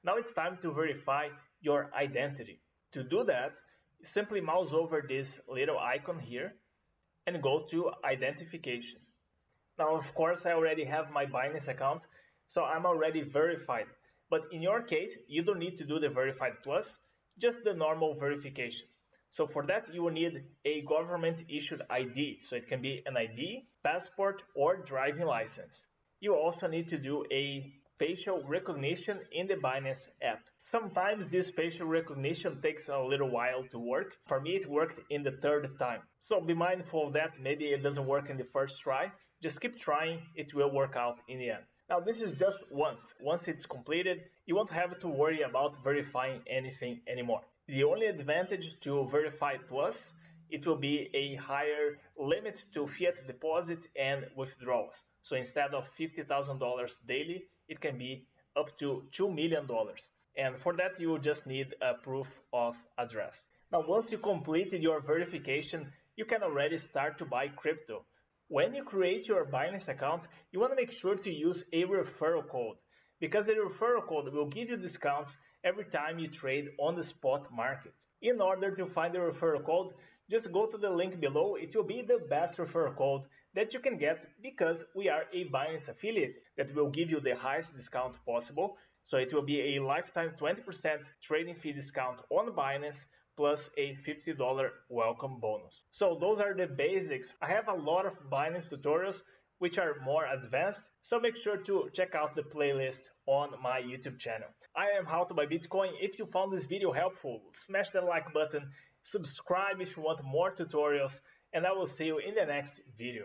Now it's time to verify your identity. To do that, simply mouse over this little icon here and go to identification. Now, of course, I already have my Binance account, so I'm already verified. But in your case, you don't need to do the verified plus, just the normal verification. So for that, you will need a government issued ID. So it can be an ID, passport, or driving license. You also need to do a facial recognition in the Binance app. Sometimes this facial recognition takes a little while to work. For me, it worked in the third time. So be mindful of that. Maybe it doesn't work in the first try. Just keep trying. It will work out in the end. Now, this is just once. Once it's completed, you won't have to worry about verifying anything anymore. The only advantage to Verify Plus, it will be a higher limit to fiat deposit and withdrawals. So instead of $50,000 daily, it can be up to $2 million. And for that, you will just need a proof of address. Now, once you completed your verification, you can already start to buy crypto. When you create your Binance account, you want to make sure to use a referral code, because the referral code will give you discounts every time you trade on the spot market. In order to find the referral code, just go to the link below. It will be the best referral code that you can get, because we are a Binance affiliate that will give you the highest discount possible. So it will be a lifetime 20% trading fee discount on Binance plus a $50 welcome bonus. So those are the basics. I have a lot of Binance tutorials which are more advanced, so make sure to check out the playlist on my YouTube channel. I am How to Buy Bitcoin. If you found this video helpful, smash the like button, subscribe if you want more tutorials, and I will see you in the next video.